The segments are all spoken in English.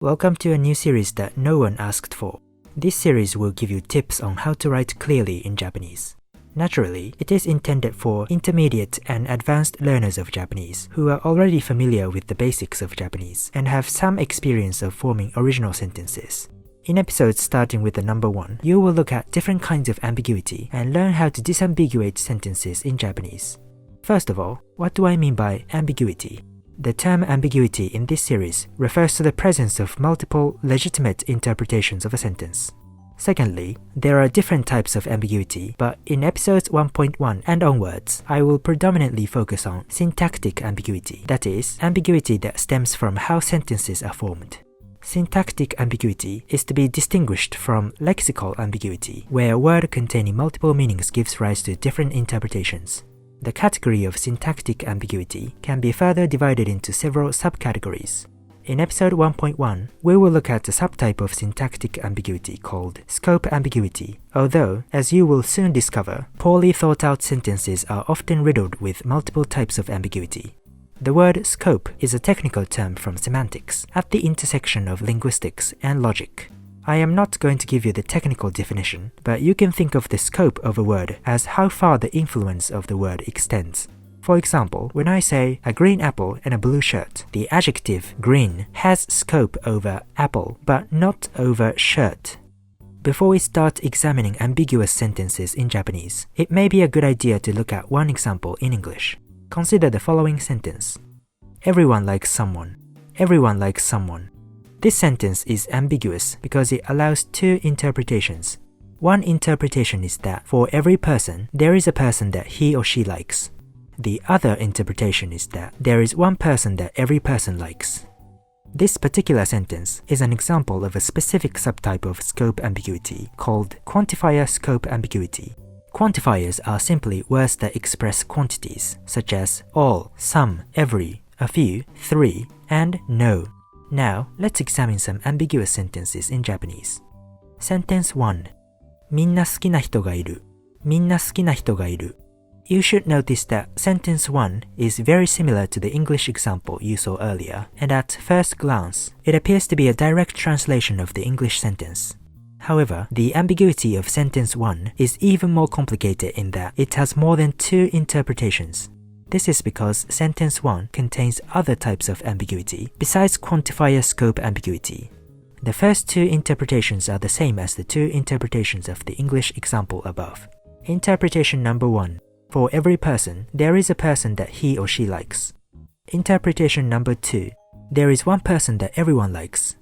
Welcome to a new series that no one asked for. This series will give you tips on how to write clearly in Japanese. Naturally, it is intended for intermediate and advanced learners of Japanese who are already familiar with the basics of Japanese and have some experience of forming original sentences. In episodes starting with the number 1, you will look at different kinds of ambiguity and learn how to disambiguate sentences in Japanese. First of all, what do I mean by ambiguity? The term ambiguity in this series refers to the presence of multiple legitimate interpretations of a sentence. Secondly, there are different types of ambiguity, but in episodes 1.1 and onwards, I will predominantly focus on syntactic ambiguity, that is, ambiguity that stems from how sentences are formed. Syntactic ambiguity is to be distinguished from lexical ambiguity, where a word containing multiple meanings gives rise to different interpretations. The category of syntactic ambiguity can be further divided into several subcategories. In episode 1.1, we will look at a subtype of syntactic ambiguity called scope ambiguity, although, as you will soon discover, poorly thought out sentences are often riddled with multiple types of ambiguity. The word scope is a technical term from semantics at the intersection of linguistics and logic. I am not going to give you the technical definition, but you can think of the scope of a word as how far the influence of the word extends. For example, when I say a green apple and a blue shirt, the adjective green has scope over apple, but not over shirt. Before we start examining ambiguous sentences in Japanese, it may be a good idea to look at one example in English. Consider the following sentence. Everyone likes someone. Everyone likes someone. This sentence is ambiguous because it allows two interpretations. One interpretation is that for every person, there is a person that he or she likes. The other interpretation is that there is one person that every person likes. This particular sentence is an example of a specific subtype of scope ambiguity called quantifier scope ambiguity. Quantifiers are simply words that express quantities, such as all, some, every, a few, three, and no. Now, let's examine some ambiguous sentences in Japanese. Sentence 1. みんな好きな人がいる。みんな好きな人がいる。You should notice that sentence 1 is very similar to the English example you saw earlier, and at first glance, it appears to be a direct translation of the English sentence. However, the ambiguity of sentence 1 is even more complicated in that it has more than two interpretations. This is because sentence 1 contains other types of ambiguity besides quantifier scope ambiguity. The first two interpretations are the same as the two interpretations of the English example above. Interpretation number 1. For every person, there is a person that he or she likes. Interpretation number 2. There is one person that everyone likes.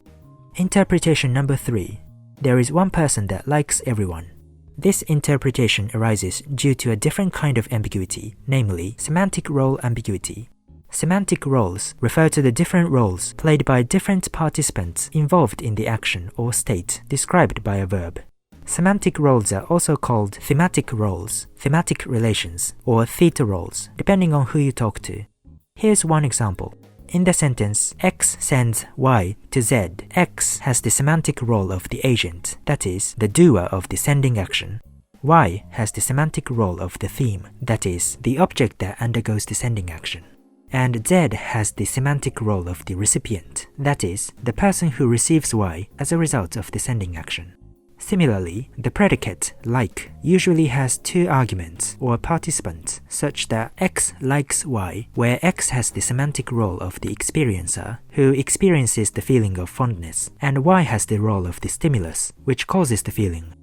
Interpretation number 3. There is one person that likes everyone. This interpretation arises due to a different kind of ambiguity, namely semantic role ambiguity. Semantic roles refer to the different roles played by different participants involved in the action or state described by a verb. Semantic roles are also called thematic roles, thematic relations, or theta roles, depending on who you talk to. Here's one example. In the sentence, X sends Y to Z, X has the semantic role of the agent, that is, the doer of the sending action. Y has the semantic role of the theme, that is, the object that undergoes the sending action. And Z has the semantic role of the recipient, that is, the person who receives Y as a result of the sending action. Similarly, the predicate like usually has two arguments or participants such that X likes Y, where X has the semantic role of the experiencer who experiences the feeling of fondness, and Y has the role of the stimulus which causes the feeling.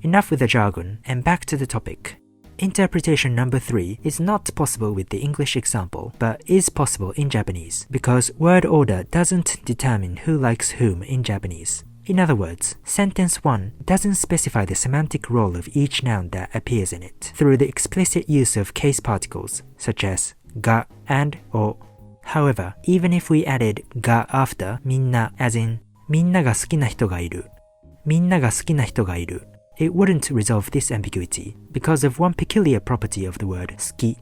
Enough with the jargon and back to the topic. Interpretation number 3 is not possible with the English example but is possible in Japanese because word order doesn't determine who likes whom in Japanese. In other words, sentence 1 doesn't specify the semantic role of each noun that appears in it through the explicit use of case particles such as ga and o. However, even if we added ga after みんな as in みんなが好きな人がいる、みんなが好きな人がいる, it wouldn't resolve this ambiguity because of one peculiar property of the word 好き.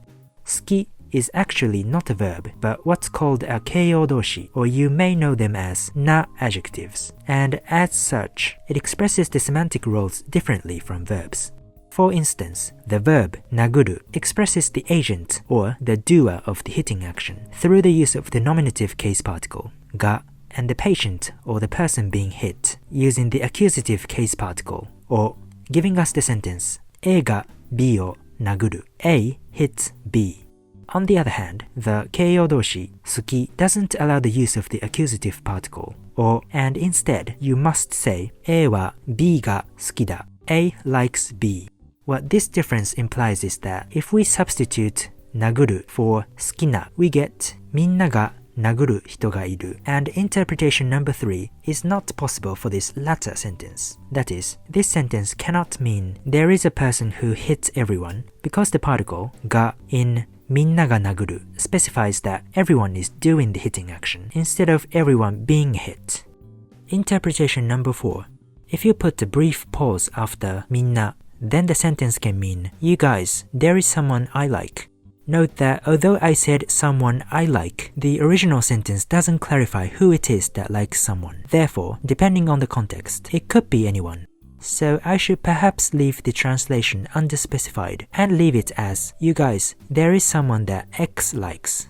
好き is actually not a verb, but what's called a keiyo doshi, or you may know them as na adjectives, and as such, it expresses the semantic roles differently from verbs. For instance, the verb naguru expresses the agent or the doer of the hitting action through the use of the nominative case particle ga and the patient or the person being hit using the accusative case particle, or giving us the sentence A が B を殴る A hits B. On the other hand, the 形容動詞 好き doesn't allow the use of the accusative particle, and instead you must say A は B が好きだ A likes B. What this difference implies is that if we substitute 殴る for 好きな we get みんなが殴る人がいる and interpretation number 3 is not possible for this latter sentence. That is, this sentence cannot mean there is a person who hits everyone because the particle が in みんなが殴る specifies that everyone is doing the hitting action instead of everyone being hit. Interpretation number 4. If you put a brief pause after みんな, then the sentence can mean, you guys, there is someone I like. Note that although I said someone I like, the original sentence doesn't clarify who it is that likes someone. Therefore, depending on the context, it could be anyone. So I should perhaps leave the translation underspecified and leave it as, you guys, there is someone that X likes.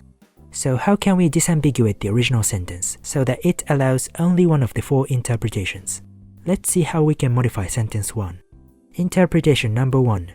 So how can we disambiguate the original sentence so that it allows only one of the 4 interpretations? Let's see how we can modify sentence 1. Interpretation number 1.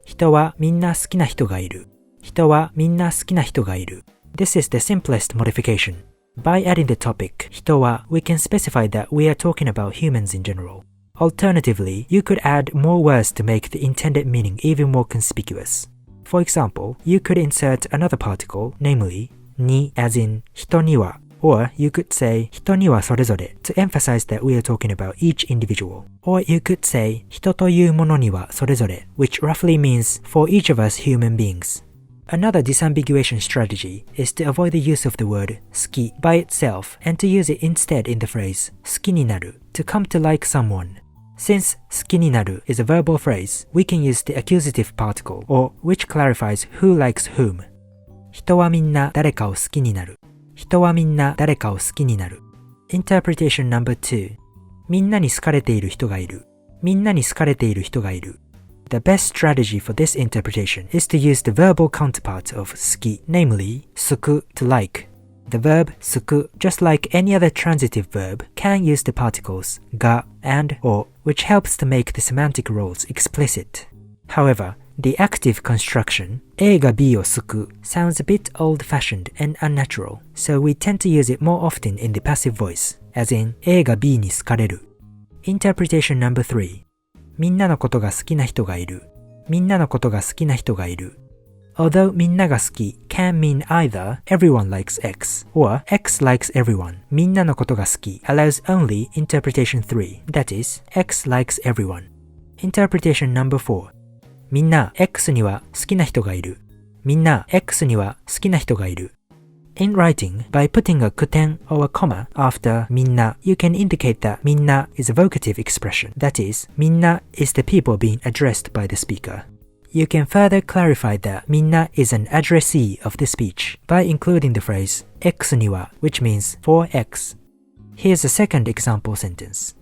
人はみんな好きな人がいる。人はみんな好きな人がいる。This is the simplest modification. By adding the topic 人は, we can specify that we are talking about humans in general. Alternatively, you could add more words to make the intended meaning even more conspicuous. For example, you could insert another particle, namely に as in 人には, or you could say 人にはそれぞれ to emphasize that we are talking about each individual. Or you could say 人というものにはそれぞれ, which roughly means for each of us human beings. Another disambiguation strategy is to avoid the use of the word 好き by itself and to use it instead in the phrase 好きになる to come to like someone. Since 好きになる is a verbal phrase, we can use the accusative particle, or which clarifies who likes whom. 人はみんな誰かを好きになる。人はみんな誰かを好きになる。Interpretation number 2. みんなに好かれている人がいる。みんなに好かれている人がいる。The best strategy for this interpretation is to use the verbal counterpart of 好き, namely 好く to like. The verb 好く, just like any other transitive verb, can use the particles が and or, which helps to make the semantic roles explicit. However, the active construction A が B を好く sounds a bit old-fashioned and unnatural, so we tend to use it more often in the passive voice, as in A が B に好かれる。Interpretation number 3. みんなのことが好きな人がいる。みんなのことが好きな人がいる。Although みんなが好き can mean either everyone likes X or X likes everyone. みんなのことが好き allows only interpretation 3, that is, X likes everyone. Interpretation number 4. みんな X には好きな人がいる。みんな X には好きな人がいる。In writing, by putting a 句点 or a comma after みんな, you can indicate that みんな is a vocative expression. That is, みんな is the people being addressed by the speaker. You can further clarify that みんな is an addressee of the speech by including the phrase X には, which means for X. Here's a second example sentence.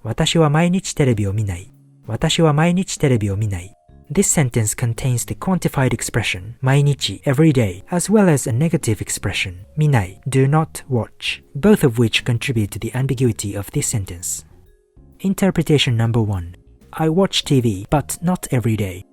私は毎日テレビを見ない。私は毎日テレビを見ない。This sentence contains the quantified expression 毎日 every day, as well as a negative expression 見ない do not watch, both of which contribute to the ambiguity of this sentence. Interpretation number 1. I watch TV, but not every day.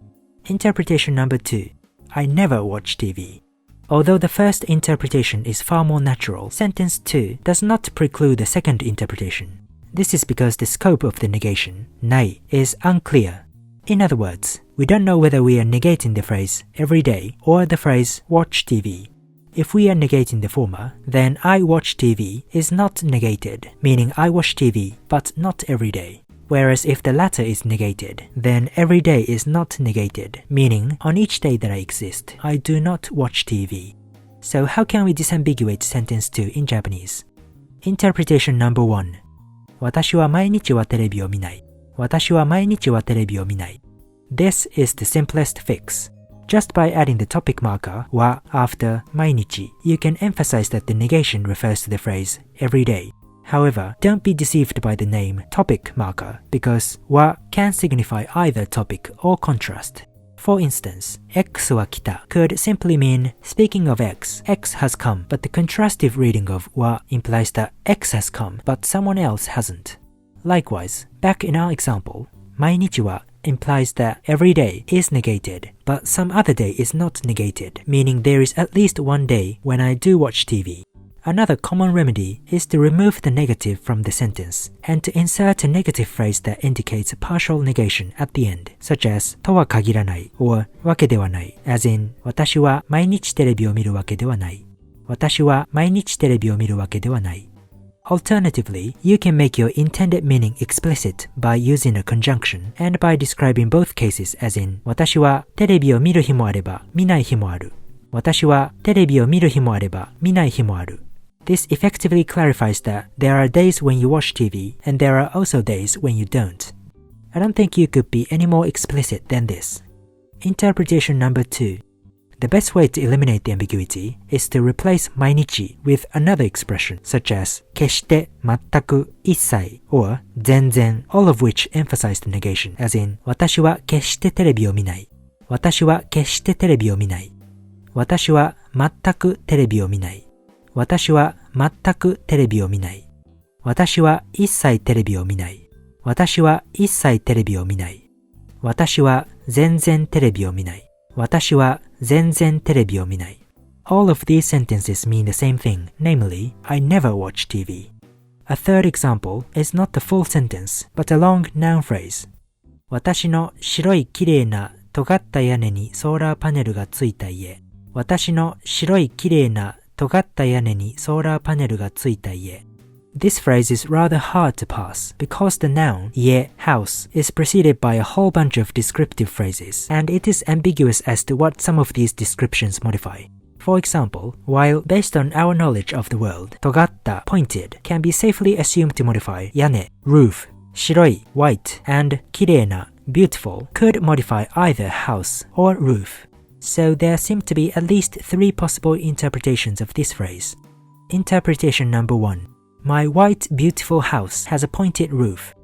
Interpretation number 2. I never watch TV. Although the first interpretation is far more natural, sentence 2 does not preclude the second interpretation. This is because the scope of the negation ない is unclear. In other words, we don't know whether we are negating the phrase every day or the phrase watch TV. If we are negating the former, then I watch TV is not negated, meaning I watch TV but not every day. Whereas if the latter is negated, then every day is not negated, meaning on each day that I exist, I do not watch TV. So how can we disambiguate sentence 2 in Japanese? Interpretation number 1. 私は毎日はテレビを見ない。私は毎日はテレビを見ない。This is the simplest fix. Just by adding the topic marker は after 毎日, you can emphasize that the negation refers to the phrase every day. However, don't be deceived by the name topic marker because は can signify either topic or contrast. For instance, X は来た could simply mean, speaking of X, X has come, but the contrastive reading of は implies that X has come, but someone else hasn't. Likewise, back in our example, 毎日は implies that every day is negated, but some other day is not negated, meaning there is at least one day when I do watch TV. Another common remedy is to remove the negative from the sentence and to insert a negative phrase that indicates a partial negation at the end, such as とは限らない or わけではない as in 私は毎日テレビを見るわけではない。私は毎日テレビを見るわけではない。Alternatively, you can make your intended meaning explicit by using a conjunction and by describing both cases as in 私はテレビを見る日もあれば見ない日もある。私はテレビを見る日もあれば見ない日もある。This effectively clarifies that there are days when you watch TV and there are also days when you don't. I don't think you could be any more explicit than this. Interpretation number 2. The best way to eliminate the ambiguity is to replace 毎日 with another expression such as 決して、全く、一切 or 全然 all of which emphasize the negation as in 私は決してテレビを見ない。私は決してテレビを見ない。私は全くテレビを見ない。私は全くテレビを見ない。私は一切テレビを見ない。私は一切テレビを見ない。私は全然テレビを見ない。私は全然テレビを見ない。All of these sentences mean the same thing, namely, I never watch TV. A third example is not a full sentence, but a long noun phrase. 私の白いきれいな尖った屋根にソーラーパネルがついた家。私の白いきれいな尖った屋根にソーラーパネルがついた家。This phrase is rather hard to pass because the noun 家 house is preceded by a whole bunch of descriptive phrases and it is ambiguous as to what some of these descriptions modify. For example, while based on our knowledge of the world, 尖った pointed can be safely assumed to modify 屋根 roof, 白い white and きれいな beautiful could modify either house or roof. So there seem to be at least 3 possible interpretations of this phrase. Interpretation number 1. My white beautiful house has a pointed roof.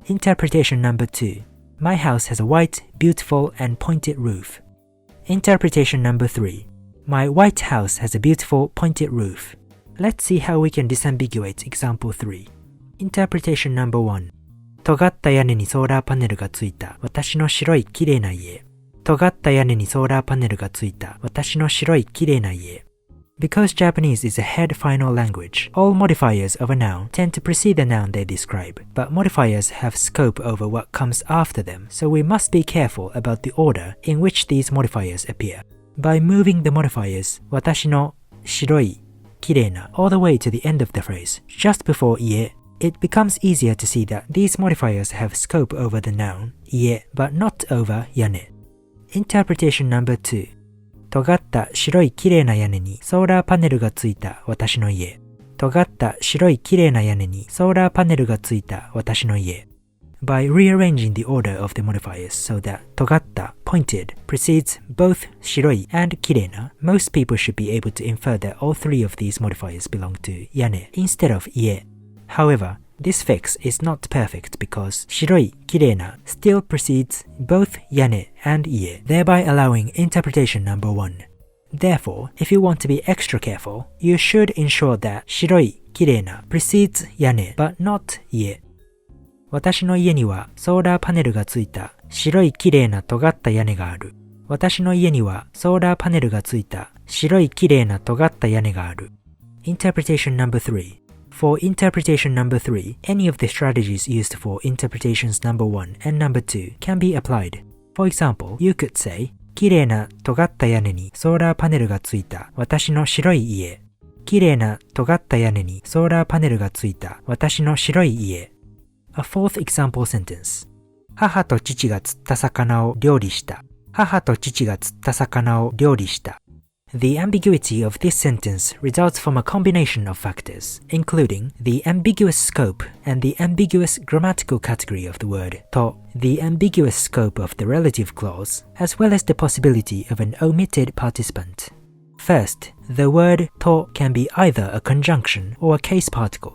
Interpretation number 2. My house has a white, beautiful and pointed roof. Interpretation number 3. My white house has a beautiful pointed roof. Let's see how we can disambiguate example 3. Interpretation number 1. 尖った屋根にソーラーパネルがついた私の白いきれいな家。尖った屋根にソーラーパネルがついた私の白いきれいな家。Because Japanese is a head final language, all modifiers of a noun tend to precede the noun they describe, but modifiers have scope over what comes after them, so we must be careful about the order in which these modifiers appear. By moving the modifiers 私の白いきれいな all the way to the end of the phrase, just before 家 it becomes easier to see that these modifiers have scope over the noun 家 but not over 屋根. Interpretation number 2. 尖った白いきれいな屋根にソーラーパネルがついた私の家。尖った白いきれいな屋根にソーラーパネルがついた私の家。By rearranging the order of the modifiers so that 尖った pointed precedes both 白い and きれいな, most people should be able to infer that all 3 of these modifiers belong to 屋根 instead of 家. However, this fix is not perfect because 白いきれいな still precedes both 屋根 and 家, thereby allowing interpretation number 1. Therefore, if you want to be extra careful, you should ensure that 白いきれいな precedes 屋根 but not 家。私の家にはソーラーパネルがついた白いきれいな尖った屋根がある。私の家にはソーラーパネルがついた白いきれいな尖った屋根がある。Interpretation number 3. For interpretation number 3, any of the strategies used for interpretations number 1 and number 2 can be applied. For example, you could say, きれいな尖った屋根にソーラーパネルがついた私の白い家。きれいな尖った屋根にソーラーパネルがついた私の白い家。A fourth example sentence. 母と父が釣った魚を料理した。母と父が釣った魚を料理した。The ambiguity of this sentence results from a combination of factors, including the ambiguous scope and the ambiguous grammatical category of the word と the ambiguous scope of the relative clause, as well as the possibility of an omitted participant. First, the word と can be either a conjunction or a case particle.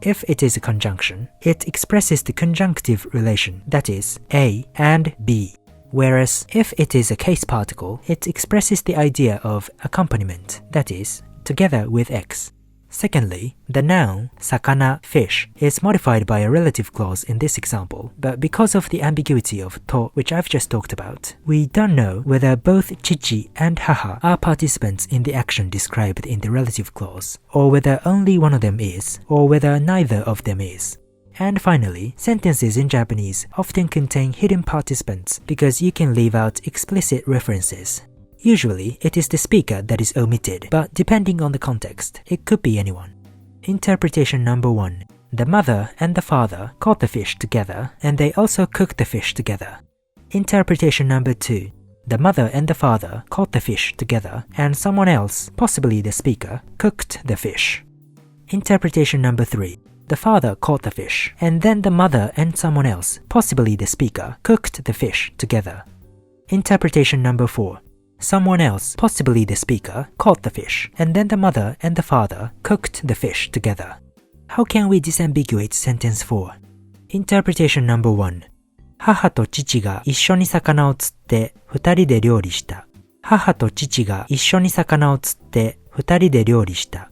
If it is a conjunction, it expresses the conjunctive relation, that is, A and B. whereas if it is a case particle, it expresses the idea of accompaniment, that is, together with X. Secondly, the noun sakana, fish, is modified by a relative clause in this example, but because of the ambiguity of to, which I've just talked about, we don't know whether both chichi and haha are participants in the action described in the relative clause, or whether only one of them is, or whether neither of them is. And finally, sentences in Japanese often contain hidden participants because you can leave out explicit references. Usually, it is the speaker that is omitted, but depending on the context, it could be anyone. Interpretation number 1. The mother and the father caught the fish together, and they also cooked the fish together. Interpretation number 2. The mother and the father caught the fish together, and someone else, possibly the speaker, cooked the fish. Interpretation number 3. The father caught the fish, and then the mother and someone else, possibly the speaker, cooked the fish together. Interpretation number 4. Someone else, possibly the speaker, caught the fish, and then the mother and the father cooked the fish together. How can we disambiguate sentence 4? Interpretation number 1. 母と父が一緒に魚を釣って二人で料理した。母と父が一緒に魚を釣って二人で料理した。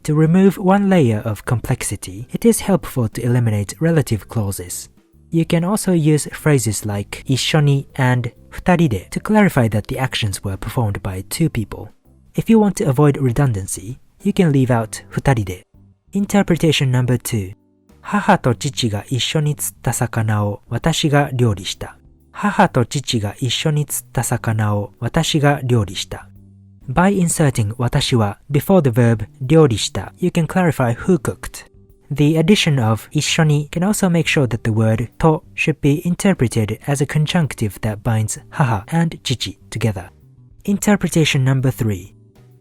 To remove one layer of complexity, it is helpful to eliminate relative clauses. You can also use phrases like 一緒に and 二人で to clarify that the actions were performed by two people. If you want to avoid redundancy, you can leave out 二人で. Interpretation number 2. 母と父が一緒に釣った魚を私が料理した。母と父が一緒に釣った魚を私が料理した。By inserting 私は before the verb 料理した, you can clarify who cooked. The addition of 一緒に can also make sure that the word と should be interpreted as a conjunctive that binds 母 and 父 together. Interpretation number 3.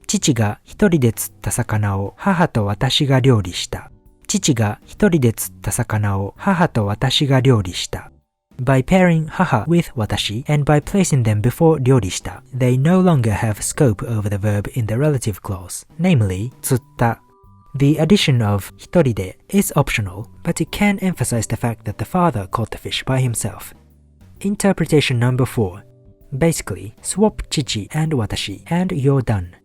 父が一人で釣った魚を母と私が料理した。父が一人で釣った魚を母と私が料理した。By pairing 母 with 私 and by placing them before 料理した, they no longer have scope over the verb in the relative clause, namely 釣った。The addition of 一人で is optional, but it can emphasize the fact that the father caught the fish by himself. Interpretation number 4. Basically, swap 父 and 私 and you're done.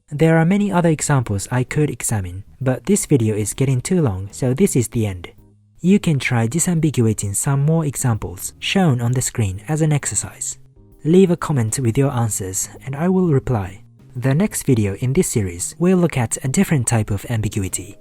There are many other examples I could examine, but this video is getting too long, so this is the end. You can try disambiguating some more examples shown on the screen as an exercise. Leave a comment with your answers and I will reply. The next video in this series will look at a different type of ambiguity.